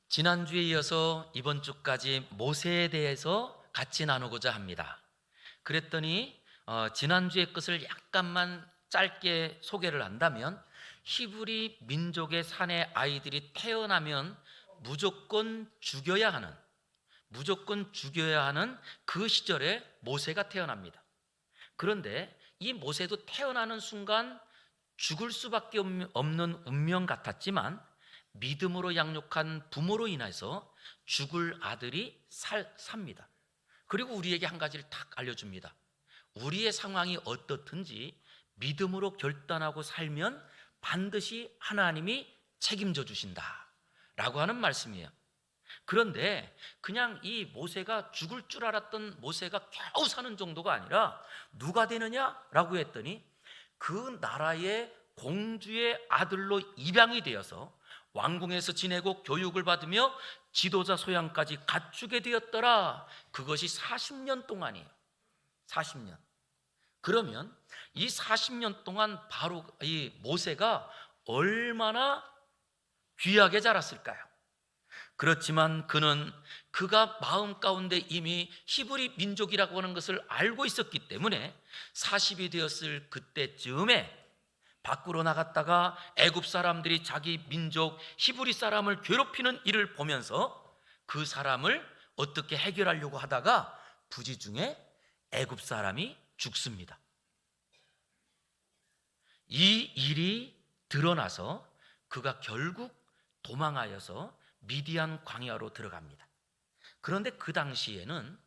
지난주에 이어서 이번 주까지 모세에 대해서 같이 나누고자 합니다. 그랬더니 지난주의 것을 약간만 짧게 소개를 한다면, 히브리 민족의 산의 아이들이 태어나면 무조건 죽여야 하는 그 시절에 모세가 태어납니다. 그런데 이 모세도 태어나는 순간 죽을 수밖에 없는 운명 같았지만, 믿음으로 양육한 부모로 인해서 죽을 아들이 삽니다. 그리고 우리에게 한 가지를 딱 알려줍니다. 우리의 상황이 어떻든지 믿음으로 결단하고 살면 반드시 하나님이 책임져 주신다 라고 하는 말씀이에요. 그런데 그냥 이 모세가 죽을 줄 알았던 모세가 겨우 사는 정도가 아니라 누가 되느냐라고 했더니, 그 나라의 공주의 아들로 입양이 되어서 왕궁에서 지내고 교육을 받으며 지도자 소양까지 갖추게 되었더라. 그것이 40년 동안이에요. 40년. 그러면 이 40년 동안 바로 이 모세가 얼마나 귀하게 자랐을까요? 그렇지만 그가 마음 가운데 이미 히브리 민족이라고 하는 것을 알고 있었기 때문에 40이 되었을 그때쯤에 밖으로 나갔다가 애굽 사람들이 자기 민족 히브리 사람을 괴롭히는 일을 보면서 그 사람을 어떻게 해결하려고 하다가 부지중에 애굽 사람이 죽습니다. 이 일이 드러나서 그가 결국 도망하여서 미디안 광야로 들어갑니다. 그런데 그 당시에는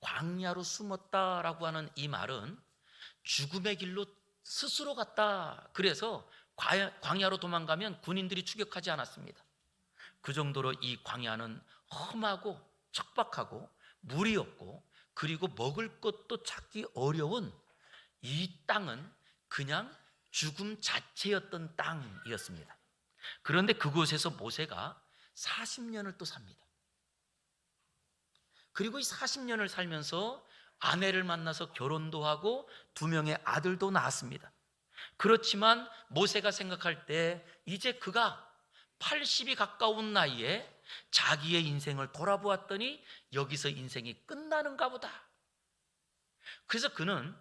광야로 숨었다라고 하는 이 말은 죽음의 길로 스스로 갔다. 그래서 광야로 도망가면 군인들이 추격하지 않았습니다. 그 정도로 이 광야는 험하고 척박하고 물이 없고, 그리고 먹을 것도 찾기 어려운 이 땅은 그냥 죽음 자체였던 땅이었습니다. 그런데 그곳에서 모세가 40년을 또 삽니다. 그리고 이 40년을 살면서 아내를 만나서 결혼도 하고 2명의 아들도 낳았습니다. 그렇지만 모세가 생각할 때 이제 그가 80이 가까운 나이에 자기의 인생을 돌아보았더니 여기서 인생이 끝나는가 보다. 그래서 그는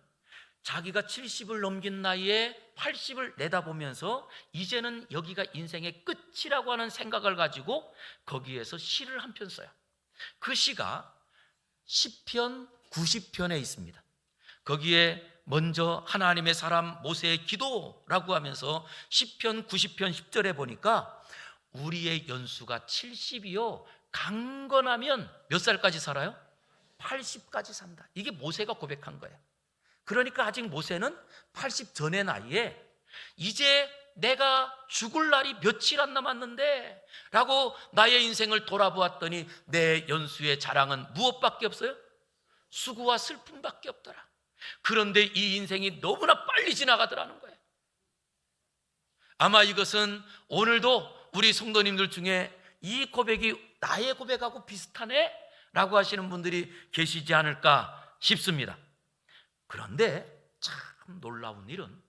자기가 70을 넘긴 나이에 80을 내다보면서 이제는 여기가 인생의 끝이라고 하는 생각을 가지고 거기에서 시를 한 편 써요. 그 시가 시편 90편에 있습니다. 거기에 먼저 하나님의 사람 모세의 기도라고 하면서 시편 90편 10절에 보니까, 우리의 연수가 70이요 강건하면 몇 살까지 살아요? 80까지 산다. 이게 모세가 고백한 거예요. 그러니까 아직 모세는 80 전의 나이에 이제 내가 죽을 날이 며칠 안 남았는데 라고 나의 인생을 돌아보았더니 내 연수의 자랑은 무엇밖에 없어요? 수고와 슬픔밖에 없더라. 그런데 이 인생이 너무나 빨리 지나가더라는 거예요. 아마 이것은 오늘도 우리 성도님들 중에 이 고백이 나의 고백하고 비슷하네 라고 하시는 분들이 계시지 않을까 싶습니다. 그런데 참 놀라운 일은,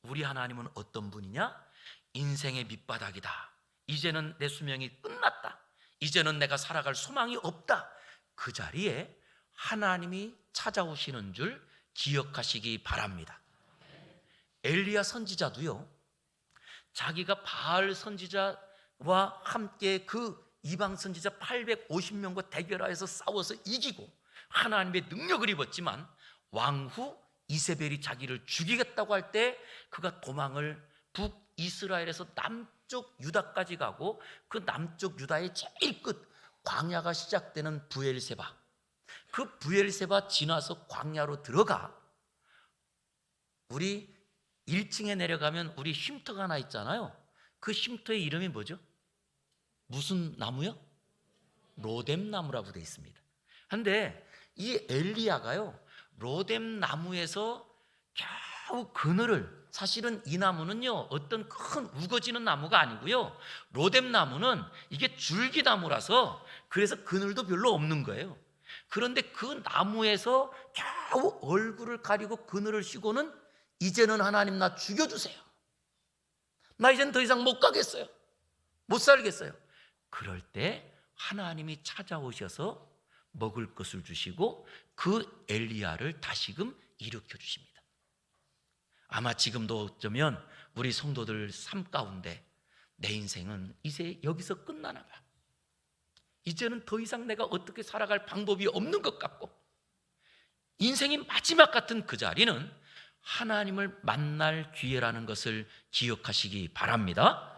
우리 하나님은 어떤 분이냐? 인생의 밑바닥이다. 이제는 내 수명이 끝났다. 이제는 내가 살아갈 소망이 없다. 그 자리에 하나님이 찾아오시는 줄 기억하시기 바랍니다. 엘리야 선지자도요, 자기가 바알 선지자와 함께 그 이방 선지자 850명과 대결하여서 싸워서 이기고 하나님의 능력을 입었지만, 왕후 이세벨이 자기를 죽이겠다고 할 때 그가 도망을 북이스라엘에서 남쪽 유다까지 가고, 그 남쪽 유다의 제일 끝 광야가 시작되는 브엘세바, 그 브엘세바 지나서 광야로 들어가. 우리 1층에 내려가면 우리 쉼터가 하나 있잖아요. 그 쉼터의 이름이 뭐죠? 무슨 나무요? 로뎀나무라고 되어 있습니다. 그런데 이 엘리야가요, 로뎀나무에서 겨우 그늘을, 사실은 이 나무는요 어떤 큰 우거지는 나무가 아니고요, 로뎀나무는 이게 줄기나무라서 그래서 그늘도 별로 없는 거예요. 그런데 그 나무에서 겨우 얼굴을 가리고 그늘을 쉬고는, 이제는 하나님 나 죽여주세요. 나 이젠 더 이상 못 가겠어요. 못 살겠어요. 그럴 때 하나님이 찾아오셔서 먹을 것을 주시고 그 엘리야를 다시금 일으켜 주십니다. 아마 지금도 어쩌면 우리 성도들 삶 가운데 내 인생은 이제 여기서 끝나나 봐. 이제는 더 이상 내가 어떻게 살아갈 방법이 없는 것 같고, 인생이 마지막 같은 그 자리는 하나님을 만날 기회라는 것을 기억하시기 바랍니다.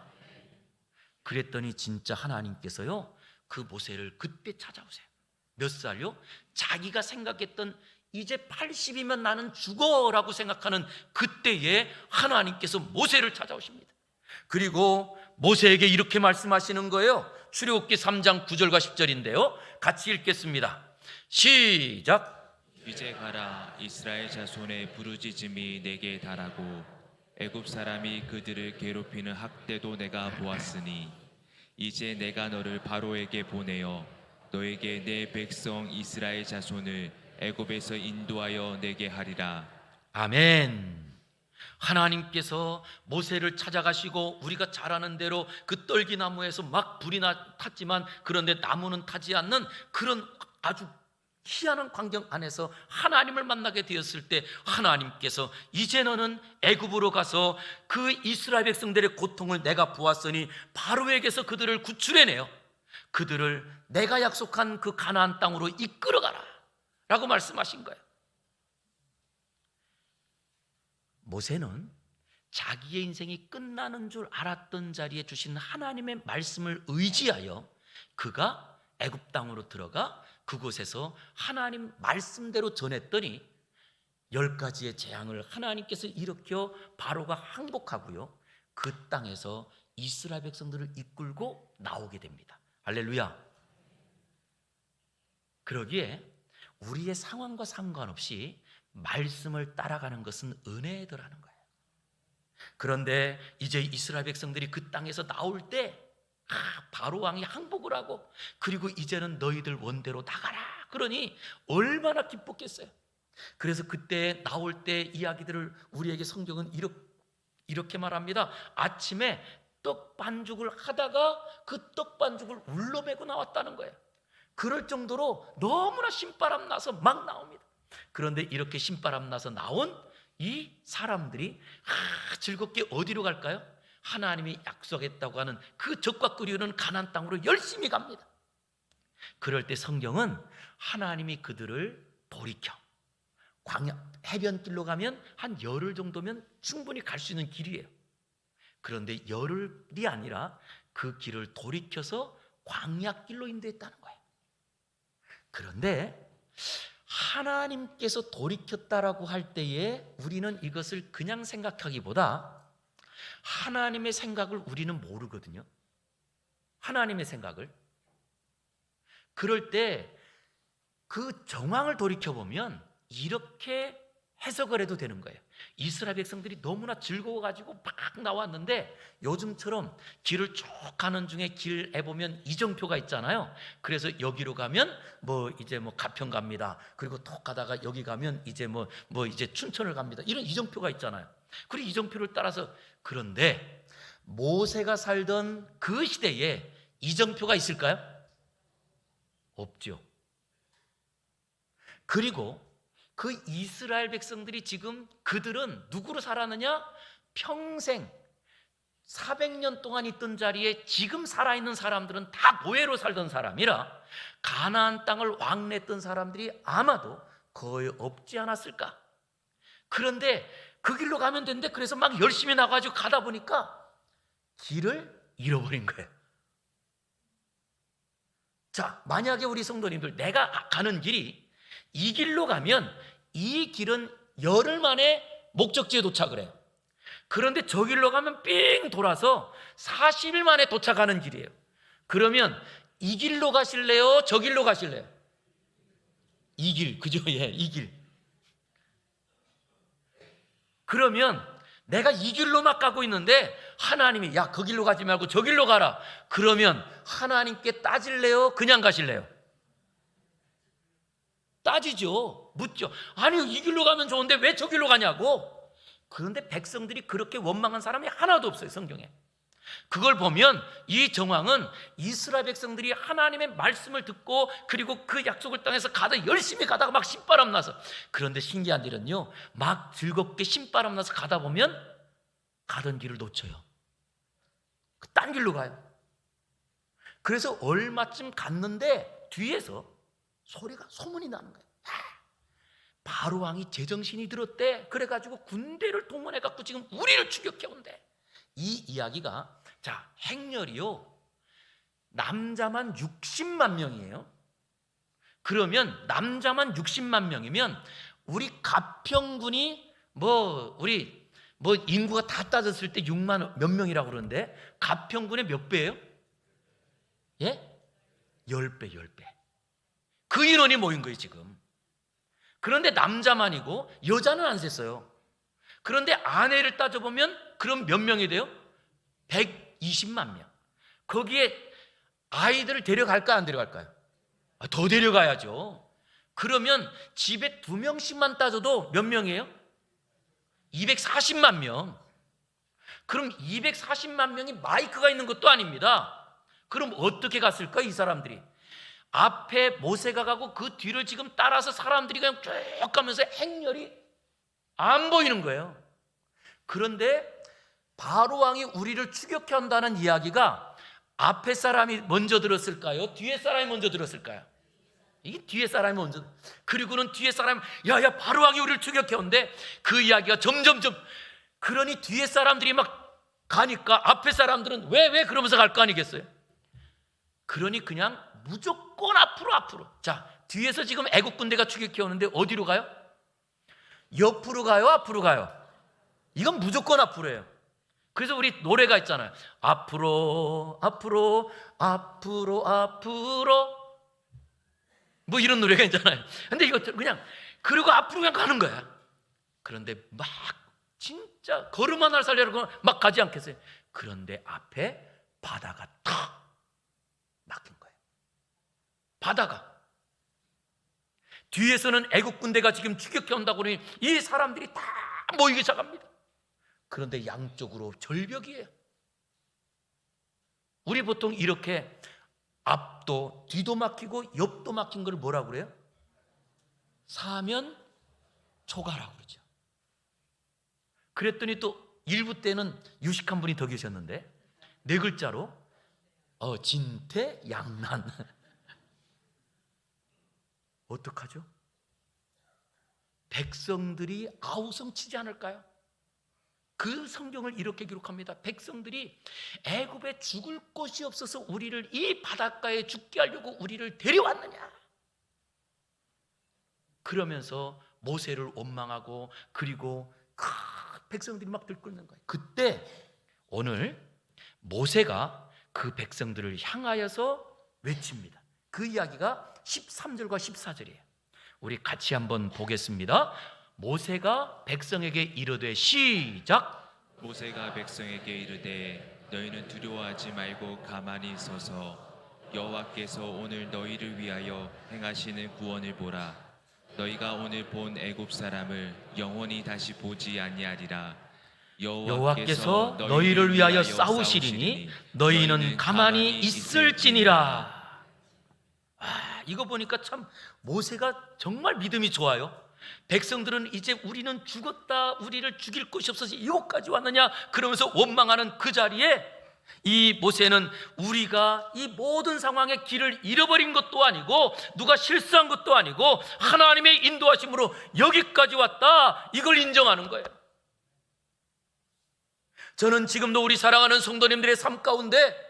그랬더니 진짜 하나님께서요, 그 모세를 그때 찾아오세요. 몇 살요? 자기가 생각했던 이제 80이면 나는 죽어라고 생각하는 그때에 하나님께서 모세를 찾아오십니다. 그리고 모세에게 이렇게 말씀하시는 거예요. 출애굽기 3장 9절과 10절인데요, 같이 읽겠습니다. 시작. 이제 가라. 이스라엘 자손의 부르짖음이 내게 달하고 애굽 사람이 그들을 괴롭히는 학대도 내가 보았으니 이제 내가 너를 바로에게 보내어 너에게 내 백성 이스라엘 자손을 애굽에서 인도하여 내게 하리라. 아멘. 하나님께서 모세를 찾아가시고 우리가 잘 아는 대로 그 떨기나무에서 막 불이 탔지만 그런데 나무는 타지 않는 그런 아주 희한한 광경 안에서 하나님을 만나게 되었을 때 하나님께서 이제 너는 애굽으로 가서 그 이스라엘 백성들의 고통을 내가 보았으니 바로에게서 그들을 구출해내어 그들을 내가 약속한 그 가나안 땅으로 이끌어가라 라고 말씀하신 거예요. 모세는 자기의 인생이 끝나는 줄 알았던 자리에 주신 하나님의 말씀을 의지하여 그가 애굽 땅으로 들어가 그곳에서 하나님 말씀대로 전했더니 10가지의 재앙을 하나님께서 일으켜 바로가 항복하고요, 그 땅에서 이스라엘 백성들을 이끌고 나오게 됩니다. 할렐루야. 그러기에 우리의 상황과 상관없이 말씀을 따라가는 것은 은혜더라는 거예요. 그런데 이제 이스라엘 백성들이 그 땅에서 나올 때 바로 왕이 항복을 하고 그리고 이제는 너희들 원대로 나가라 그러니 얼마나 기뻤겠어요. 그래서 그때 나올 때 이야기들을 우리에게 성경은 이렇게 말합니다. 아침에 떡 반죽을 하다가 그 떡 반죽을 울러매고 나왔다는 거예요. 그럴 정도로 너무나 신바람 나서 막 나옵니다. 그런데 이렇게 신바람 나서 나온 이 사람들이 즐겁게 어디로 갈까요? 하나님이 약속했다고 하는 그 적과 끓이는 가나안 땅으로 열심히 갑니다. 그럴 때 성경은 하나님이 그들을 돌이켜 광야 해변길로 가면 한 열흘 정도면 충분히 갈 수 있는 길이에요. 그런데 열흘이 아니라 그 길을 돌이켜서 광야길로 인도했다는 거예요. 그런데 하나님께서 돌이켰다라고 할 때에 우리는 이것을 그냥 생각하기보다 하나님의 생각을 우리는 모르거든요. 하나님의 생각을. 그럴 때 그 정황을 돌이켜보면 이렇게 해석을 해도 되는 거예요. 이스라엘 백성들이 너무나 즐거워가지고 막 나왔는데 요즘처럼 길을 쭉 가는 중에 길에 보면 이정표가 있잖아요. 그래서 여기로 가면 이제 가평 갑니다. 그리고 톡 가다가 여기 가면 이제 이제 춘천을 갑니다. 이런 이정표가 있잖아요. 그리고 이정표를 따라서. 그런데 모세가 살던 그 시대에 이정표가 있을까요? 없죠. 그리고 그 이스라엘 백성들이 지금 그들은 누구로 살았느냐? 평생 400년 동안 있던 자리에 지금 살아있는 사람들은 다 노예로 살던 사람이라 가나안 땅을 왕래했던 사람들이 아마도 거의 없지 않았을까? 그런데 그 길로 가면 되는데 그래서 막 열심히 나가지고 가다 보니까 길을 잃어버린 거예요. 자, 만약에 우리 성도님들 내가 가는 길이 이 길로 가면 이 길은 열흘 만에 목적지에 도착을 해요. 그런데 저 길로 가면 삥 돌아서 40일 만에 도착하는 길이에요. 그러면 이 길로 가실래요? 저 길로 가실래요? 이 길, 그죠? 예, 이 길. 그러면 내가 이 길로 막 가고 있는데 하나님이 야, 그 길로 가지 말고 저 길로 가라. 그러면 하나님께 따질래요? 그냥 가실래요? 따지죠. 묻죠. 아니, 이 길로 가면 좋은데 왜 저 길로 가냐고. 그런데 백성들이 그렇게 원망한 사람이 하나도 없어요, 성경에. 그걸 보면 이 정황은 이스라엘 백성들이 하나님의 말씀을 듣고 그리고 그 약속을 땅에서 가다 열심히 가다가 막 신바람 나서, 그런데 신기한 일은요, 막 즐겁게 신바람 나서 가다 보면 가던 길을 놓쳐요. 딴 길로 가요. 그래서 얼마쯤 갔는데 뒤에서 소문이 나는 거예요. 바로 왕이 제정신이 들었대. 그래가지고 군대를 동원해갖고 지금 우리를 추격해 온대. 이 이야기가, 자, 행렬이요, 남자만 60만 명이에요. 그러면 남자만 60만 명이면 우리 가평군이 우리 인구가 다 따졌을 때 6만 몇 명이라고 그러는데 가평군의 몇 배예요? 예? 10배. 그 인원이 모인 거예요 지금. 그런데 남자만이고 여자는 안 셌어요. 그런데 아내를 따져보면 그럼 몇 명이 돼요? 120만 명. 거기에 아이들을 데려갈까 안 데려갈까요? 더 데려가야죠. 그러면 집에 2명씩만 따져도 몇 명이에요? 240만 명. 그럼 240만 명이 마이크가 있는 것도 아닙니다. 그럼 어떻게 갔을까 이 사람들이? 앞에 모세가 가고 그 뒤를 지금 따라서 사람들이 그냥 쭉 가면서 행렬이 안 보이는 거예요. 그런데 바로 왕이 우리를 추격해 온다는 이야기가 앞에 사람이 먼저 들었을까요? 뒤에 사람이 먼저 들었을까요? 이게 뒤에 사람이 먼저. 그리고는 뒤에 사람이 야야 바로 왕이 우리를 추격해 온대. 그 이야기가 점점점, 그러니 뒤에 사람들이 막 가니까 앞에 사람들은 왜 그러면서 갈 거 아니겠어요? 그러니 그냥 무조건 앞으로. 자, 뒤에서 지금 애국 군대가 추격해 오는데 어디로 가요? 옆으로 가요? 앞으로 가요? 이건 무조건 앞으로예요. 그래서 우리 노래가 있잖아요. 앞으로 뭐 이런 노래가 있잖아요. 근데 이거 그냥 그리고 앞으로 그냥 가는 거야. 그런데 막 진짜 걸음 하나를 살려고 막 가지 않겠어요? 그런데 앞에 바다가 탁 막힌 거예요. 바다가. 뒤에서는 애국 군대가 지금 추격해 온다고 그러니 이 사람들이 다 모이기 시작합니다. 그런데 양쪽으로 절벽이에요. 우리 보통 이렇게 앞도 뒤도 막히고 옆도 막힌 걸 뭐라고 그래요? 사면 초가라고 그러죠. 그랬더니 또 일부 때는 유식한 분이 더 계셨는데 네 글자로 진퇴양난. 어떡하죠? 백성들이 아우성치지 않을까요? 그 성경을 이렇게 기록합니다. 백성들이 애굽에 죽을 곳이 없어서 우리를 이 바닷가에 죽게 하려고 우리를 데려왔느냐. 그러면서 모세를 원망하고 그리고 백성들이 막 들끓는 거예요. 그때 오늘 모세가 그 백성들을 향하여서 외칩니다. 그 이야기가 13절과 14절이에요. 우리 같이 한번 보겠습니다. 모세가 백성에게 이르되 시작. 모세가 백성에게 이르되 너희는 두려워하지 말고 가만히 서서 여호와께서 오늘 너희를 위하여 행하시는 구원을 보라. 너희가 오늘 본 애굽 사람을 영원히 다시 보지 아니하리라. 여호와께서 너희를 위하여 싸우시리니 너희는 가만히 있을지니라. 이거 보니까 참 모세가 정말 믿음이 좋아요. 백성들은 이제 우리는 죽었다, 우리를 죽일 곳이 없어서 이곳까지 왔느냐 그러면서 원망하는 그 자리에 이 모세는 우리가 이 모든 상황의 길을 잃어버린 것도 아니고 누가 실수한 것도 아니고 하나님의 인도하심으로 여기까지 왔다, 이걸 인정하는 거예요. 저는 지금도 우리 사랑하는 성도님들의 삶 가운데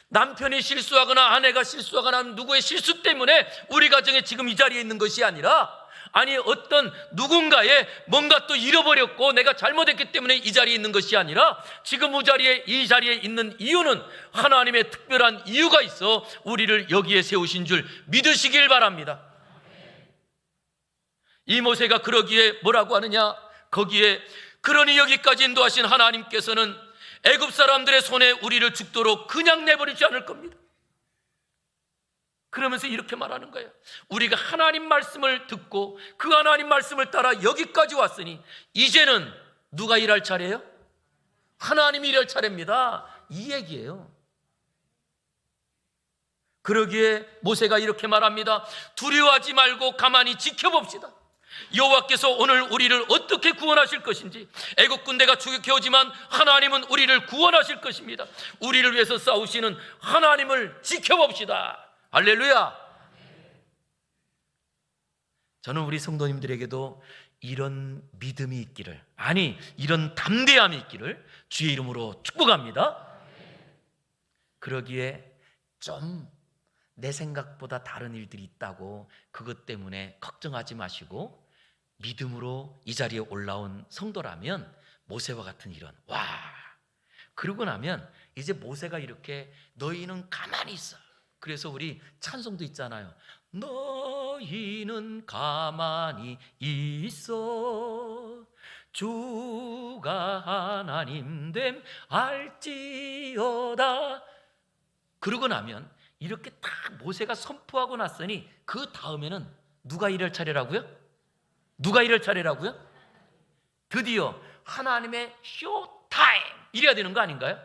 남편이 실수하거나 아내가 실수하거나 누구의 실수 때문에 우리 가정에 지금 이 자리에 있는 것이 아니라, 아니 어떤 누군가의 뭔가 또 잃어버렸고 내가 잘못했기 때문에 이 자리에 있는 것이 아니라 지금 이 자리에 있는 이유는 하나님의 특별한 이유가 있어 우리를 여기에 세우신 줄 믿으시길 바랍니다. 이 모세가 그러기에 뭐라고 하느냐, 거기에 그러니 여기까지 인도하신 하나님께서는 애굽 사람들의 손에 우리를 죽도록 그냥 내버리지 않을 겁니다. 그러면서 이렇게 말하는 거예요. 우리가 하나님 말씀을 듣고 그 하나님 말씀을 따라 여기까지 왔으니 이제는 누가 일할 차례예요? 하나님이 일할 차례입니다. 이 얘기예요. 그러기에 모세가 이렇게 말합니다. 두려워하지 말고 가만히 지켜봅시다. 여호와께서 오늘 우리를 어떻게 구원하실 것인지. 애국 군대가 추격해오지만 하나님은 우리를 구원하실 것입니다. 우리를 위해서 싸우시는 하나님을 지켜봅시다. 할렐루야. 저는 우리 성도님들에게도 이런 믿음이 있기를, 아니 이런 담대함이 있기를 주의 이름으로 축복합니다. 그러기에 좀 내 생각보다 다른 일들이 있다고 그것 때문에 걱정하지 마시고 믿음으로 이 자리에 올라온 성도라면 모세와 같은 이런, 그러고 나면 이제 모세가 이렇게 너희는 가만히 있어. 그래서 우리 찬송도 있잖아요. 너희는 가만히 있어 주가 하나님 됨 알지어다. 그러고 나면 이렇게 딱 모세가 선포하고 났으니 그 다음에는 누가 일할 차례라고요? 누가 일할 차례라고요? 드디어 하나님의 쇼타임 이래야 되는 거 아닌가요?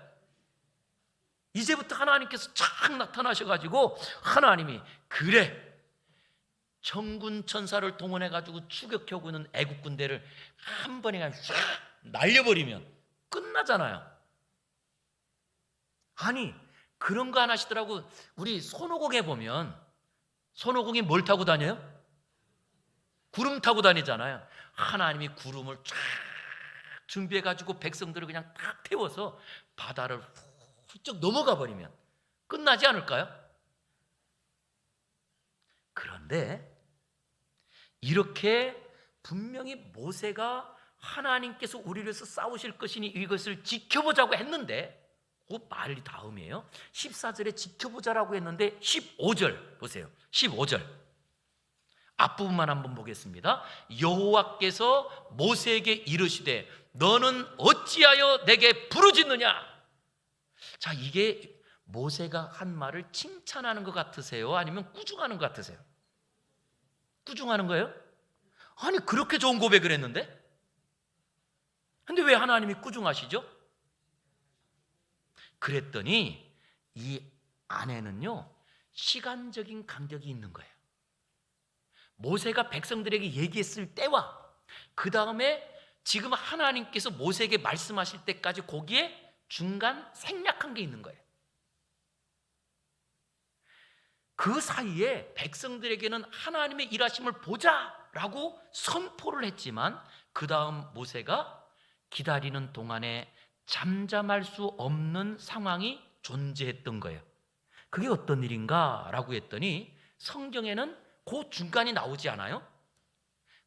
이제부터 하나님께서 쫙 나타나셔가지고 하나님이 그래 천군 천사를 동원해가지고 추격해오고 있는 애국 군대를 한 번에 그냥 쫙 날려버리면 끝나잖아요. 아니 그런 거 안 하시더라고. 우리 손오공에 보면 손오공이 뭘 타고 다녀요? 구름 타고 다니잖아요. 하나님이 구름을 쫙 준비해가지고 백성들을 그냥 탁 태워서 바다를 훌쩍 넘어가 버리면 끝나지 않을까요? 그런데 이렇게 분명히 모세가 하나님께서 우리를 위해서 싸우실 것이니 이것을 지켜보자고 했는데 그 말이 다음이에요. 14절에 지켜보자라고 했는데 15절 보세요. 15절 앞부분만 한번 보겠습니다. 여호와께서 모세에게 이르시되 너는 어찌하여 내게 부르짖느냐. 자, 이게 모세가 한 말을 칭찬하는 것 같으세요? 아니면 꾸중하는 것 같으세요? 꾸중하는 거예요? 아니 그렇게 좋은 고백을 했는데? 근데 왜 하나님이 꾸중하시죠? 그랬더니 이 안에는요 시간적인 간격이 있는 거예요. 모세가 백성들에게 얘기했을 때와 그 다음에 지금 하나님께서 모세에게 말씀하실 때까지 거기에 중간 생략한 게 있는 거예요. 그 사이에 백성들에게는 하나님의 일하심을 보자라고 선포를 했지만 그 다음 모세가 기다리는 동안에 잠잠할 수 없는 상황이 존재했던 거예요. 그게 어떤 일인가 라고 했더니 성경에는 그 중간이 나오지 않아요?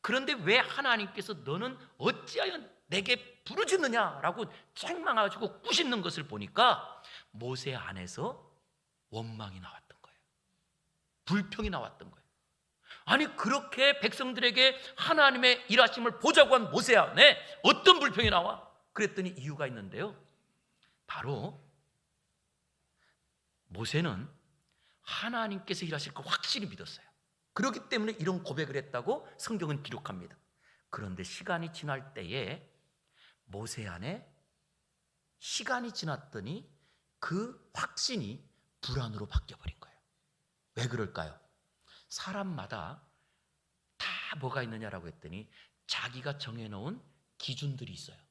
그런데 왜 하나님께서 너는 어찌하여 내게 부르짖느냐라고 책망하시고 꾸짖는 것을 보니까 모세 안에서 원망이 나왔던 거예요. 불평이 나왔던 거예요. 아니 그렇게 백성들에게 하나님의 일하심을 보자고 한 모세 안에 어떤 불평이 나와? 그랬더니 이유가 있는데요. 바로 모세는 하나님께서 일하실 걸 확실히 믿었어요. 그렇기 때문에 이런 고백을 했다고 성경은 기록합니다. 그런데 시간이 지날 때에 모세 안에 시간이 지났더니 그 확신이 불안으로 바뀌어버린 거예요. 왜 그럴까요? 사람마다 다 뭐가 있느냐라고 했더니 자기가 정해놓은 기준들이 있어요.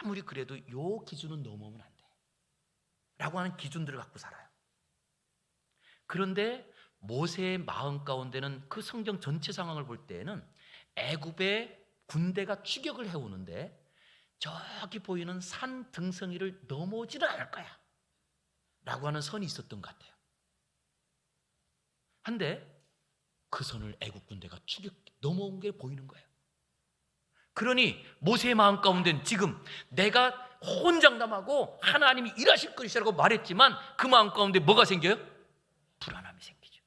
아무리 그래도 요 기준은 넘으면 안 돼 라고 하는 기준들을 갖고 살아요. 그런데 모세의 마음 가운데는 그 성경 전체 상황을 볼 때에는 애굽의 군대가 추격을 해오는데 저기 보이는 산 등성이를 넘어오지는 않을 거야 라고 하는 선이 있었던 것 같아요. 한데 그 선을 애굽 군대가 추격 넘어온 게 보이는 거예요. 그러니 모세의 마음 가운데는 지금 내가 혼장담하고 하나님이 일하실 것이라고 말했지만 그 마음 가운데 뭐가 생겨요? 불안함이 생기죠.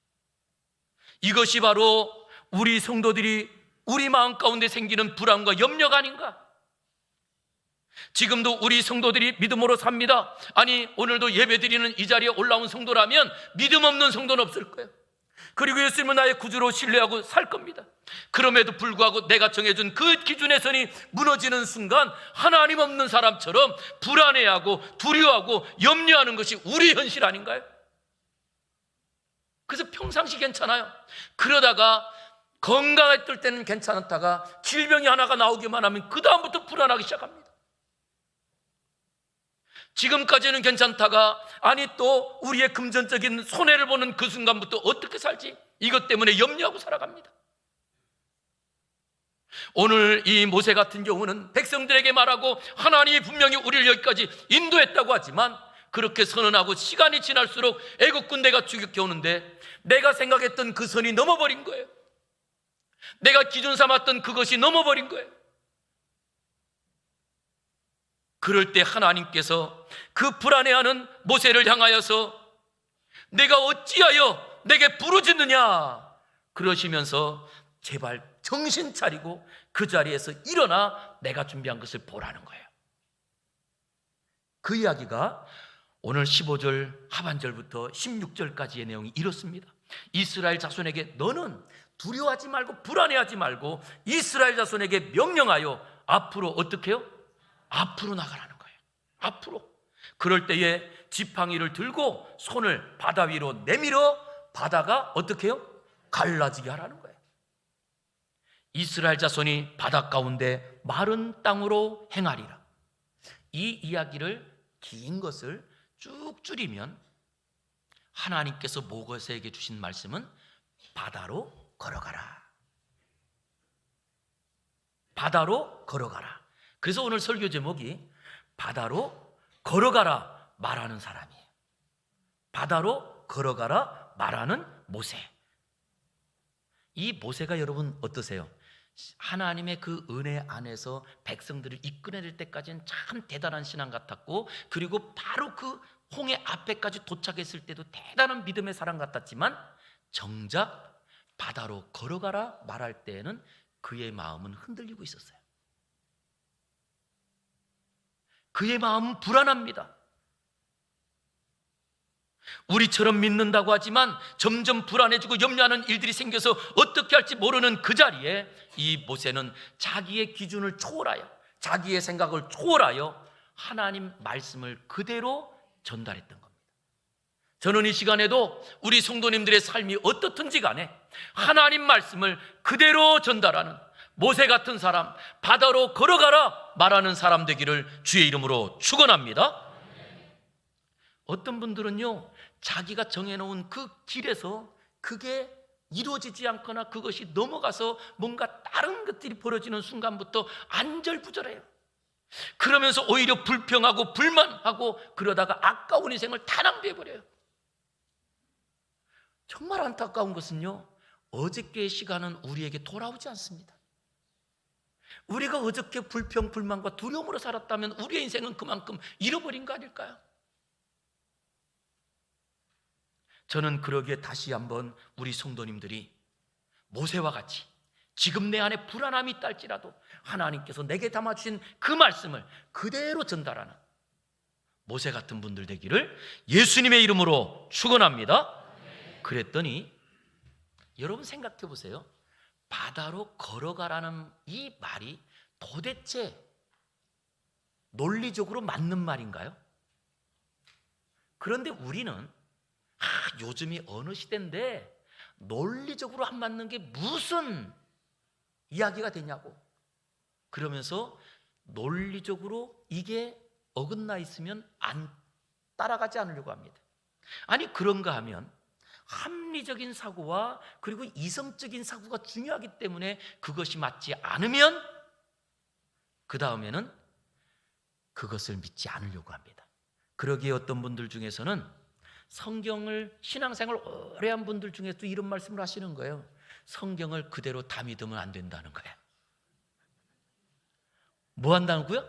이것이 바로 우리 성도들이 우리 마음 가운데 생기는 불안과 염려가 아닌가? 지금도 우리 성도들이 믿음으로 삽니다. 아니 오늘도 예배드리는 이 자리에 올라온 성도라면 믿음 없는 성도는 없을 거예요. 그리고 예수님은 나의 구주로 신뢰하고 살 겁니다. 그럼에도 불구하고 내가 정해준 그 기준의 선이 무너지는 순간 하나님 없는 사람처럼 불안해하고 두려워하고 염려하는 것이 우리 현실 아닌가요? 그래서 평상시 괜찮아요. 그러다가 건강했을 때는 괜찮았다가 질병이 하나가 나오기만 하면 그 다음부터 불안하기 시작합니다. 지금까지는 괜찮다가 아니 또 우리의 금전적인 손해를 보는 그 순간부터 어떻게 살지? 이것 때문에 염려하고 살아갑니다. 오늘 이 모세 같은 경우는 백성들에게 말하고 하나님이 분명히 우리를 여기까지 인도했다고 하지만 그렇게 선언하고 시간이 지날수록 애국 군대가 추격해 오는데 내가 생각했던 그 선이 넘어버린 거예요. 내가 기준 삼았던 그것이 넘어버린 거예요. 그럴 때 하나님께서 그 불안해하는 모세를 향하여서 내가 어찌하여 내게 부르짖느냐 그러시면서 제발 정신 차리고 그 자리에서 일어나 내가 준비한 것을 보라는 거예요. 그 이야기가 오늘 15절 하반절부터 16절까지의 내용이 이렇습니다. 이스라엘 자손에게 너는 두려워하지 말고 불안해하지 말고 이스라엘 자손에게 명령하여 앞으로 어떻게 해요? 앞으로 나가라는 거예요. 앞으로. 그럴 때에 지팡이를 들고 손을 바다 위로 내밀어 바다가 어떻게 해요? 갈라지게 하라는 거예요. 이스라엘 자손이 바다 가운데 마른 땅으로 행하리라. 이 이야기를 긴 것을 쭉 줄이면 하나님께서 모세에게 주신 말씀은 바다로 걸어가라. 바다로 걸어가라. 그래서 오늘 설교 제목이 바다로 걸어가라 말하는 사람이에요. 바다로 걸어가라 말하는 모세. 이 모세가 여러분 어떠세요? 하나님의 그 은혜 안에서 백성들을 이끌어낼 때까지는 참 대단한 신앙 같았고 그리고 바로 그 홍해 앞에까지 도착했을 때도 대단한 믿음의 사람 같았지만 정작 바다로 걸어가라 말할 때에는 그의 마음은 흔들리고 있었어요. 그의 마음은 불안합니다. 우리처럼 믿는다고 하지만 점점 불안해지고 염려하는 일들이 생겨서 어떻게 할지 모르는 그 자리에 이 모세는 자기의 기준을 초월하여 자기의 생각을 초월하여 하나님 말씀을 그대로 전달했던 겁니다. 저는 이 시간에도 우리 성도님들의 삶이 어떻든지 간에 하나님 말씀을 그대로 전달하는 모세 같은 사람, 바다로 걸어가라 말하는 사람 되기를 주의 이름으로 축원합니다. 어떤 분들은요 자기가 정해놓은 그 길에서 그게 이루어지지 않거나 그것이 넘어가서 뭔가 다른 것들이 벌어지는 순간부터 안절부절해요. 그러면서 오히려 불평하고 불만하고 그러다가 아까운 인생을 다 낭비해버려요. 정말 안타까운 것은요 어저께의 시간은 우리에게 돌아오지 않습니다. 우리가 어저께 불평, 불만과 두려움으로 살았다면 우리의 인생은 그만큼 잃어버린 거 아닐까요? 저는 그러기에 다시 한번 우리 성도님들이 모세와 같이 지금 내 안에 불안함이 있다 할지라도 하나님께서 내게 담아주신 그 말씀을 그대로 전달하는 모세 같은 분들 되기를 예수님의 이름으로 축원합니다. 그랬더니 여러분 생각해 보세요. 바다로 걸어가라는 이 말이 도대체 논리적으로 맞는 말인가요? 그런데 우리는 요즘이 어느 시대인데 논리적으로 안 맞는 게 무슨 이야기가 되냐고 그러면서 논리적으로 이게 어긋나 있으면 안 따라가지 않으려고 합니다. 아니 그런가 하면 합리적인 사고와 그리고 이성적인 사고가 중요하기 때문에 그것이 맞지 않으면 그 다음에는 그것을 믿지 않으려고 합니다. 그러기에 어떤 분들 중에서는 성경을 신앙생활 오래 한 분들 중에도 이런 말씀을 하시는 거예요. 성경을 그대로 다 믿으면 안 된다는 거예요. 뭐 한다고요?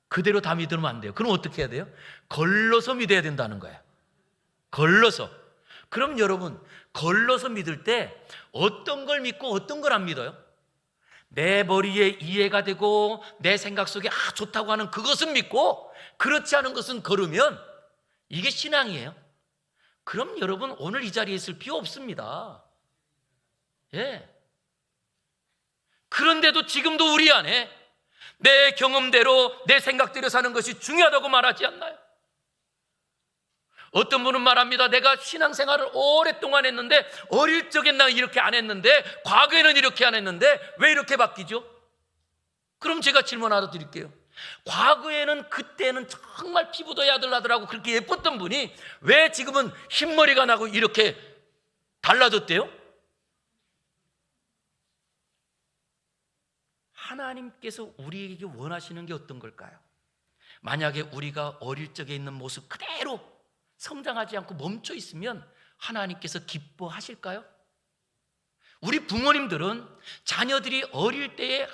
그대로 다 믿으면 안 돼요. 그럼 어떻게 해야 돼요? 걸러서 믿어야 된다는 거예요. 걸러서. 그럼 여러분 걸러서 믿을 때 어떤 걸 믿고 어떤 걸 안 믿어요? 내 머리에 이해가 되고 내 생각 속에 좋다고 하는 그것은 믿고 그렇지 않은 것은 걸으면 이게 신앙이에요. 그럼 여러분 오늘 이 자리에 있을 필요 없습니다. 예. 그런데도 지금도 우리 안에 내 경험대로 내 생각대로 사는 것이 중요하다고 말하지 않나요? 어떤 분은 말합니다. 내가 신앙생활을 오랫동안 했는데 어릴 적엔 나 이렇게 안 했는데 과거에는 이렇게 안 했는데 왜 이렇게 바뀌죠? 그럼 제가 질문 하나 드릴게요. 과거에는 그때는 정말 피부도 야들야들하고 그렇게 예뻤던 분이 왜 지금은 흰머리가 나고 이렇게 달라졌대요? 하나님께서 우리에게 원하시는 게 어떤 걸까요? 만약에 우리가 어릴 적에 있는 모습 그대로 성장하지 않고 멈춰 있으면 하나님께서 기뻐하실까요? 우리 부모님들은 자녀들이 어릴 때에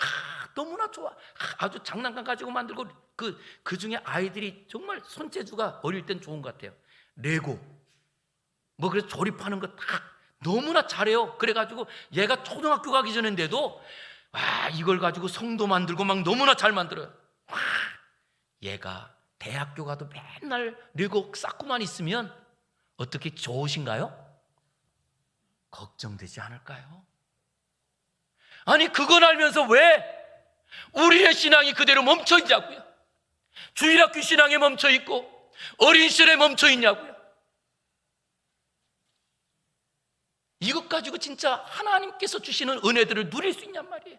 너무나 좋아, 아주 장난감 가지고 만들고 그 중에 아이들이 정말 손재주가 어릴 땐 좋은 것 같아요. 레고 뭐 그래서 조립하는 거 다 너무나 잘해요. 그래가지고 얘가 초등학교 가기 전인데도 이걸 가지고 성도 만들고 막 너무나 잘 만들어요. 얘가 대학교 가도 맨날 레고 쌓고만 있으면 어떻게 좋으신가요? 걱정되지 않을까요? 아니 그걸 알면서 왜 우리의 신앙이 그대로 멈춰 있냐고요? 주일학교 신앙에 멈춰 있고 어린 시절에 멈춰 있냐고요? 이것 가지고 진짜 하나님께서 주시는 은혜들을 누릴 수 있냔 말이에요.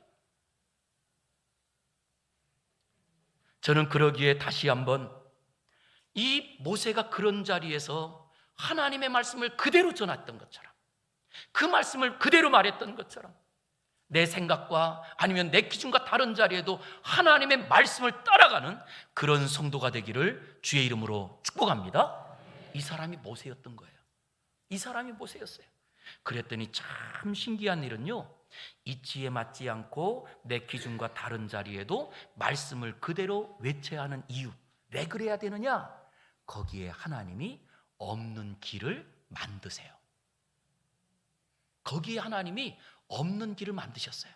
저는 그러기에 다시 한번 이 모세가 그런 자리에서 하나님의 말씀을 그대로 전했던 것처럼, 그 말씀을 그대로 말했던 것처럼 내 생각과 아니면 내 기준과 다른 자리에도 하나님의 말씀을 따라가는 그런 성도가 되기를 주의 이름으로 축복합니다. 이 사람이 모세였던 거예요. 이 사람이 모세였어요. 그랬더니 참 신기한 일은요, 이치에 맞지 않고 내 기준과 다른 자리에도 말씀을 그대로 외쳐야 하는 이유, 왜 그래야 되느냐? 거기에 하나님이 없는 길을 만드세요. 거기에 하나님이 없는 길을 만드셨어요.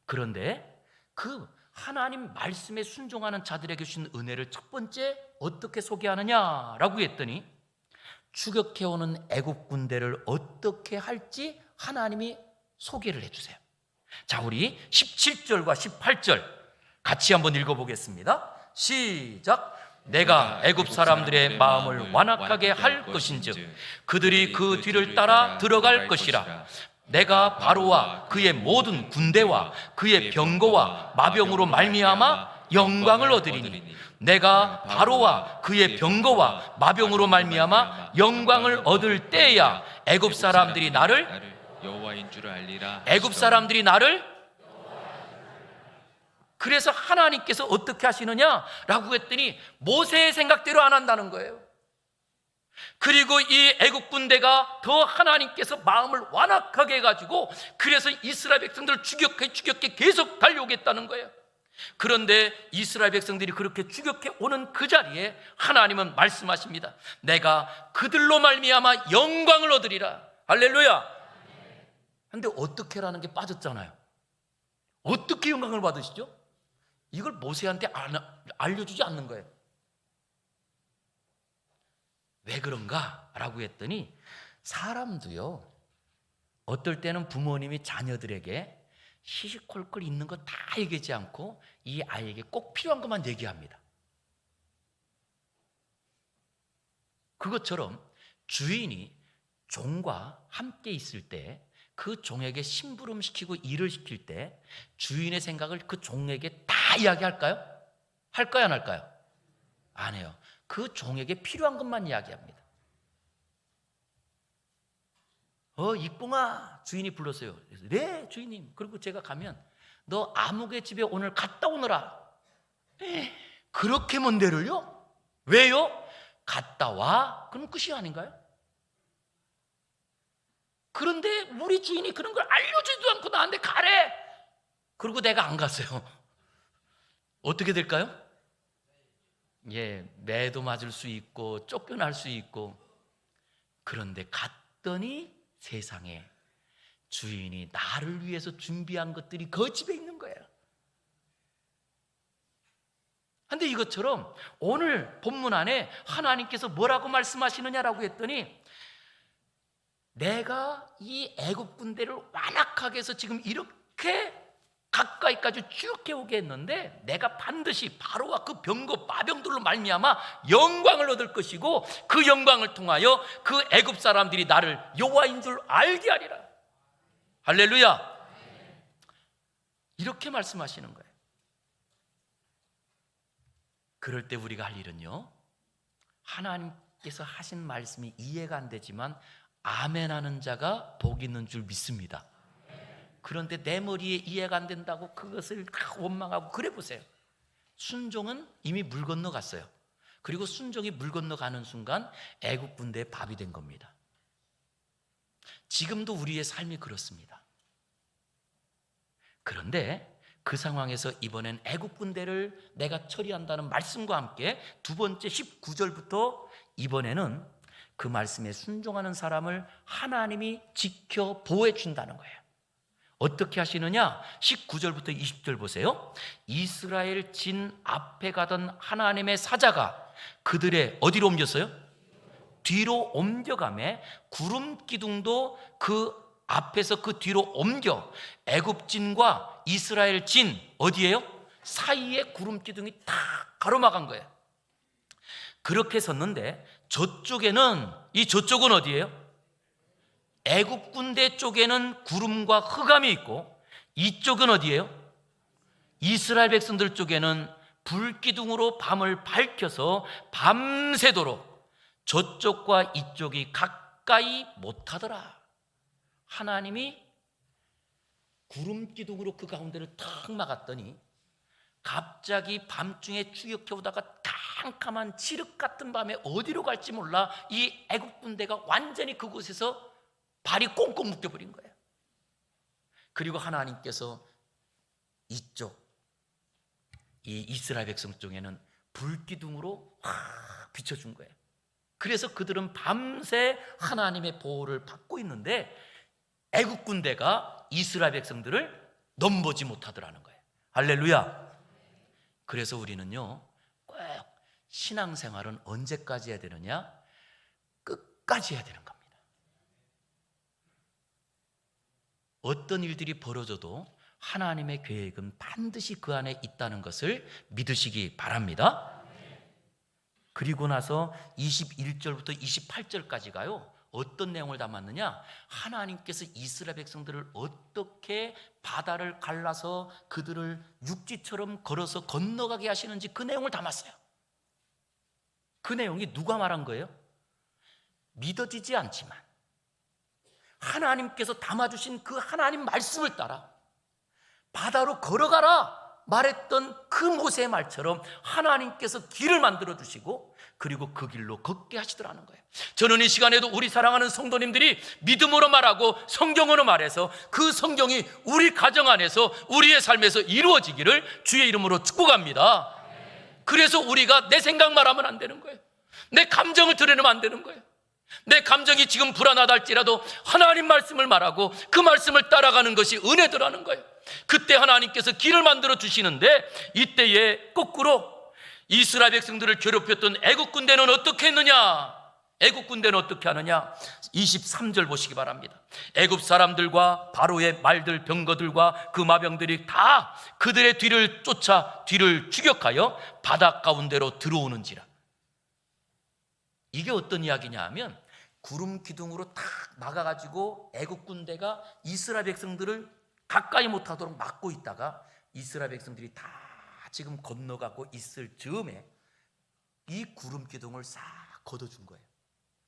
그런데 그 하나님 말씀에 순종하는 자들에게 주신 은혜를 첫 번째 어떻게 소개하느냐라고 했더니 추격해오는 애국 군대를 어떻게 할지 하나님이 소개를 해주세요. 자, 우리 17절과 18절 같이 한번 읽어보겠습니다. 시작. 내가 애굽 사람들의 마음을 완악하게 할 것인즉 그들이 그 뒤를 따라 들어갈 것이라. 내가 바로와 그의 모든 군대와 그의 병거와 마병으로 말미암아 영광을 얻으리니 내가 바로와 그의 병거와 마병으로 말미암아 영광을 얻을 때야 애굽 사람들이 나를 여호와인 줄 알리라. 애굽 사람들이 나를 그래서 하나님께서 어떻게 하시느냐라고 했더니 모세의 생각대로 안 한다는 거예요. 그리고 이 애국 군대가 더 하나님께서 마음을 완악하게 해가지고 그래서 이스라엘 백성들을 추격해 계속 달려오겠다는 거예요. 그런데 이스라엘 백성들이 그렇게 추격해 오는 그 자리에 하나님은 말씀하십니다. 내가 그들로 말미암아 영광을 얻으리라. 할렐루야. 그런데 어떻게라는 게 빠졌잖아요. 어떻게 영광을 받으시죠? 이걸 모세한테 알려주지 않는 거예요. 왜 그런가? 라고 했더니 사람도요, 어떨 때는 부모님이 자녀들에게 시시콜콜 있는 거 다 얘기하지 않고 이 아이에게 꼭 필요한 것만 얘기합니다. 그것처럼 주인이 종과 함께 있을 때 그 종에게 심부름시키고 일을 시킬 때 주인의 생각을 그 종에게 다 이야기할까요? 할까요? 안 할까요? 안 해요. 그 종에게 필요한 것만 이야기합니다. 이뽕아, 주인이 불렀어요. 네, 주인님. 그리고 제가 가면 너 아무개 집에 오늘 갔다 오너라. 그렇게 먼 데를요? 왜요? 갔다 와. 그럼 끝이 아닌가요? 그런데 우리 주인이 그런 걸 알려주지도 않고 나한테 가래. 그리고 내가 안 갔어요. 어떻게 될까요? 매도 맞을 수 있고 쫓겨날 수 있고. 그런데 갔더니 세상에 주인이 나를 위해서 준비한 것들이 그 집에 있는 거예요. 그런데 이것처럼 오늘 본문 안에 하나님께서 뭐라고 말씀하시느냐라고 했더니 내가 이 애국 군대를 완악하게 해서 지금 이렇게 가까이까지 쭉 해오게 했는데 내가 반드시 바로와 그 병거 마병들로 말미암아 영광을 얻을 것이고 그 영광을 통하여 그 애굽 사람들이 나를 여호와인 줄 알게 하리라. 할렐루야. 이렇게 말씀하시는 거예요. 그럴 때 우리가 할 일은요, 하나님께서 하신 말씀이 이해가 안 되지만 아멘하는 자가 복 있는 줄 믿습니다. 그런데 내 머리에 이해가 안 된다고 그것을 다 원망하고 그래 보세요. 순종은 이미 물 건너갔어요. 그리고 순종이 물 건너가는 순간 애국 군대의 밥이 된 겁니다. 지금도 우리의 삶이 그렇습니다. 그런데 그 상황에서 이번엔 애국 군대를 내가 처리한다는 말씀과 함께 두 번째 19절부터 이번에는 그 말씀에 순종하는 사람을 하나님이 지켜 보호해 준다는 거예요. 어떻게 하시느냐? 19절부터 20절 보세요. 이스라엘 진 앞에 가던 하나님의 사자가 그들의 어디로 옮겼어요? 뒤로 옮겨가매 구름 기둥도 그 앞에서 그 뒤로 옮겨 애굽 진과 이스라엘 진 어디예요? 사이에 구름 기둥이 다 가로막은 거예요. 그렇게 섰는데 저쪽은 어디예요? 애굽 군대 쪽에는 구름과 흑암이 있고 이쪽은 어디예요? 이스라엘 백성들 쪽에는 불기둥으로 밤을 밝혀서 밤새도록 저쪽과 이쪽이 가까이 못하더라. 하나님이 구름기둥으로 그 가운데를 탁 막았더니 갑자기 밤중에 추격해 오다가 캄캄한 칠흑 같은 밤에 어디로 갈지 몰라 이 애국 군대가 완전히 그곳에서 발이 꽁꽁 묶여버린 거예요. 그리고 하나님께서 이쪽 이 이스라엘 백성 쪽에는 불기둥으로 확 비춰준 거예요. 그래서 그들은 밤새 하나님의 보호를 받고 있는데 애국 군대가 이스라엘 백성들을 넘보지 못하더라는 거예요. 할렐루야. 그래서 우리는요 꼭 신앙생활은 언제까지 해야 되느냐? 끝까지 해야 되는 겁니다. 어떤 일들이 벌어져도 하나님의 계획은 반드시 그 안에 있다는 것을 믿으시기 바랍니다. 그리고 나서 21절부터 28절까지 가요. 어떤 내용을 담았느냐? 하나님께서 이스라엘 백성들을 어떻게 바다를 갈라서 그들을 육지처럼 걸어서 건너가게 하시는지 그 내용을 담았어요. 그 내용이 누가 말한 거예요? 믿어지지 않지만 하나님께서 담아주신 그 하나님 말씀을 따라 바다로 걸어가라 말했던 그 모세의 말처럼 하나님께서 길을 만들어 주시고 그리고 그 길로 걷게 하시더라는 거예요. 저는 이 시간에도 우리 사랑하는 성도님들이 믿음으로 말하고 성경으로 말해서 그 성경이 우리 가정 안에서 우리의 삶에서 이루어지기를 주의 이름으로 축복합니다. 그래서 우리가 내 생각만 하면 안 되는 거예요. 내 감정을 드러내면 안 되는 거예요. 내 감정이 지금 불안하다 할지라도 하나님 말씀을 말하고 그 말씀을 따라가는 것이 은혜더라는 거예요. 그때 하나님께서 길을 만들어 주시는데 이때에 거꾸로 이스라엘 백성들을 괴롭혔던 애국 군대는 어떻게 했느냐? 애국 군대는 어떻게 하느냐? 23절 보시기 바랍니다. 애국 사람들과 바로의 말들 병거들과 그 마병들이 다 그들의 뒤를 쫓아 뒤를 추격하여 바다 가운데로 들어오는지라. 이게 어떤 이야기냐 하면 구름 기둥으로 탁 막아가지고 애국 군대가 이스라엘 백성들을 가까이 못하도록 막고 있다가 이스라엘 백성들이 다 지금 건너가고 있을 즈음에 이 구름 기둥을 싹 걷어준 거예요.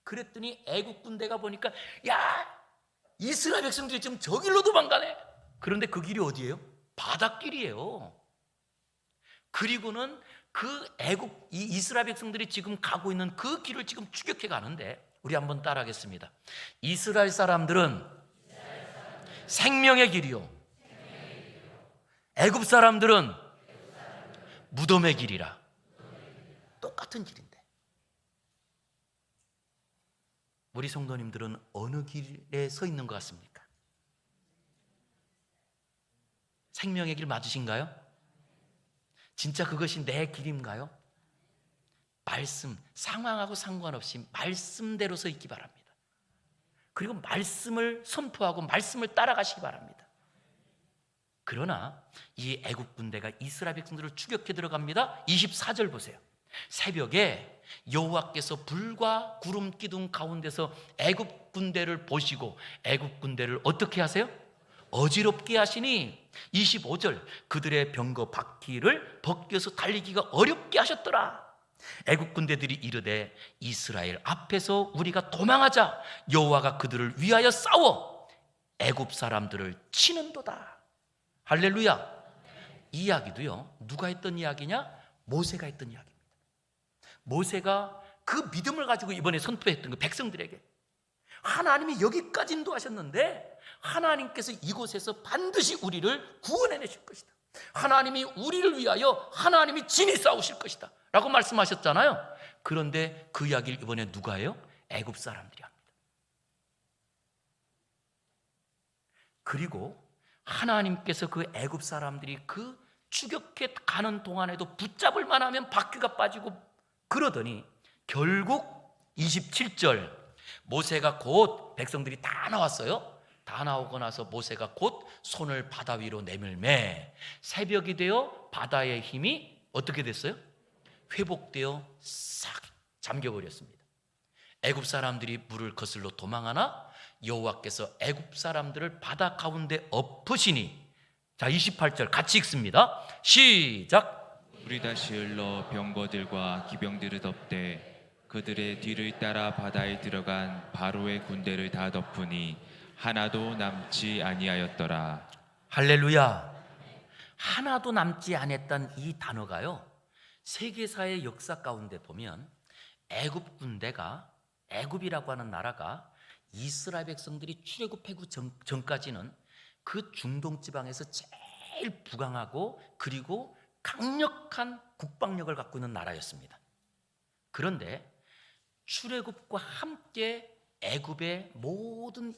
그랬더니 애국 군대가 보니까 야 이스라엘 백성들이 지금 저 길로 도망가네. 그런데 그 길이 어디예요? 바닷길이에요. 그리고는 그 애국 이 이스라엘 백성들이 지금 가고 있는 그 길을 지금 추격해 가는데 우리 한번 따라하겠습니다. 이스라엘 사람들은 생명의 길이요, 애굽 사람들은 무덤의 길이라. 똑같은 길인데 우리 성도님들은 어느 길에 서 있는 것 같습니까? 생명의 길 맞으신가요? 진짜 그것이 내 길인가요? 말씀, 상황하고 상관없이 말씀대로 서 있기 바랍니다. 그리고 말씀을 선포하고 말씀을 따라가시기 바랍니다. 그러나 이 애국 군대가 이스라엘 백성들을 추격해 들어갑니다. 24절 보세요. 새벽에 여호와께서 불과 구름 기둥 가운데서 애국 군대를 보시고 애국 군대를 어떻게 하세요? 어지럽게 하시니 25절 그들의 병거 바퀴를 벗겨서 달리기가 어렵게 하셨더라. 애국 군대들이 이르되 이스라엘 앞에서 우리가 도망하자. 여호와가 그들을 위하여 싸워 애굽 사람들을 치는도다. 할렐루야. 이 이야기도요, 누가 했던 이야기냐? 모세가 했던 이야기입니다. 모세가 그 믿음을 가지고 이번에 선포했던 그 백성들에게 하나님이 여기까지 인도하셨는데 하나님께서 이곳에서 반드시 우리를 구원해내실 것이다. 하나님이 우리를 위하여 하나님이 진히 싸우실 것이다 라고 말씀하셨잖아요. 그런데 그 이야기를 이번에 누가 해요? 애굽 사람들이 합니다. 그리고 하나님께서 그 애굽 사람들이 그 추격해 가는 동안에도 붙잡을 만하면 바퀴가 빠지고 그러더니 결국 27절 모세가 곧 백성들이 다 나왔어요. 다 나오고 나서 모세가 곧 손을 바다 위로 내밀매 새벽이 되어 바다의 힘이 어떻게 됐어요? 회복되어 싹 잠겨버렸습니다. 애굽 사람들이 물을 거슬러 도망하나 여호와께서 애굽 사람들을 바다 가운데 엎으시니 자 28절 같이 읽습니다. 시작. 물이 다시 흘러 병거들과 기병들을 덮되 그들의 뒤를 따라 바다에 들어간 바로의 군대를 다 덮으니 하나도 남지 아니하였더라. 할렐루야. 하나도 남지 않았던 이 단어가요, 세계사의 역사 가운데 보면 애굽 군대가, 애굽이라고 하는 나라가 이스라엘 백성들이 출애굽하기 전까지는 그 중동 지방에서 제일 부강하고 그리고 강력한 국방력을 갖고 있는 나라였습니다. 그런데 출애굽과 함께 애굽의 모든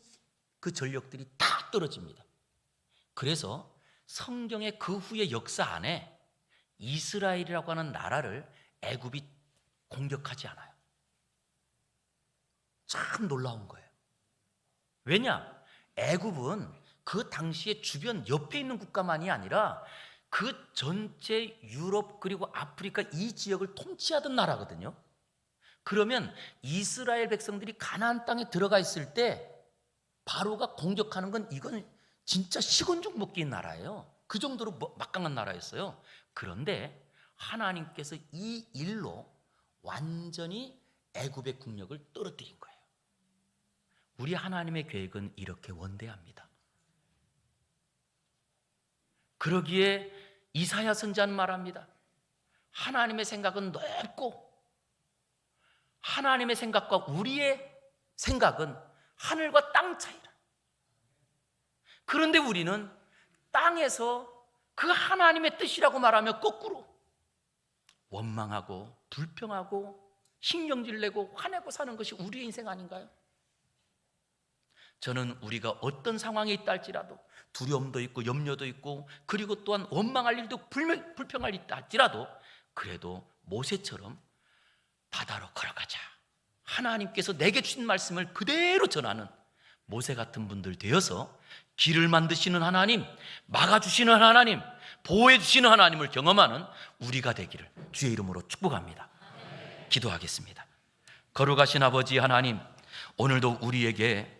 그 전력들이 다 떨어집니다. 그래서 성경의 그 후의 역사 안에 이스라엘이라고 하는 나라를 애굽이 공격하지 않아요. 참 놀라운 거예요. 왜냐? 애굽은 그 당시에 주변 옆에 있는 국가만이 아니라 그 전체 유럽 그리고 아프리카 이 지역을 통치하던 나라거든요. 그러면 이스라엘 백성들이 가나안 땅에 들어가 있을 때 바로가 공격하는 건 이건 진짜 식은죽 먹기인 나라예요. 그 정도로 막강한 나라였어요. 그런데 하나님께서 이 일로 완전히 애굽의 국력을 떨어뜨린 거예요. 우리 하나님의 계획은 이렇게 원대합니다. 그러기에 이사야 선지자는 말합니다. 하나님의 생각은 넓고 하나님의 생각과 우리의 생각은 하늘과 땅 차이라. 그런데 우리는 땅에서 그 하나님의 뜻이라고 말하며 거꾸로 원망하고 불평하고 신경질 내고 화내고 사는 것이 우리의 인생 아닌가요? 저는 우리가 어떤 상황에 있다 할지라도 두려움도 있고 염려도 있고 그리고 또한 원망할 일도 불평할 일도 할지라도 그래도 모세처럼 바다로 걸어가자. 하나님께서 내게 주신 말씀을 그대로 전하는 모세 같은 분들 되어서 길을 만드시는 하나님, 막아주시는 하나님, 보호해주시는 하나님을 경험하는 우리가 되기를 주의 이름으로 축복합니다. 기도하겠습니다. 거룩하신 아버지 하나님, 오늘도 우리에게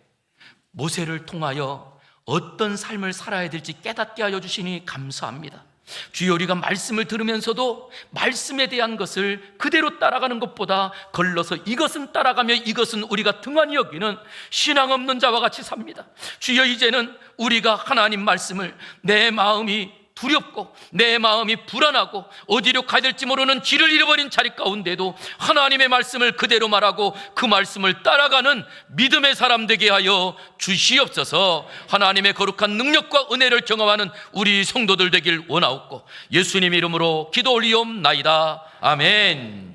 모세를 통하여 어떤 삶을 살아야 될지 깨닫게 하여 주시니 감사합니다. 주여, 우리가 말씀을 들으면서도 말씀에 대한 것을 그대로 따라가는 것보다 걸러서 이것은 따라가며 이것은 우리가 등한히 여기는 신앙 없는 자와 같이 삽니다. 주여, 이제는 우리가 하나님 말씀을 내 마음이 두렵고 내 마음이 불안하고 어디로 가야 될지 모르는 길을 잃어버린 자리 가운데도 하나님의 말씀을 그대로 말하고 그 말씀을 따라가는 믿음의 사람 되게 하여 주시옵소서. 하나님의 거룩한 능력과 은혜를 경험하는 우리 성도들 되길 원하옵고 예수님 이름으로 기도 올리옵나이다. 아멘.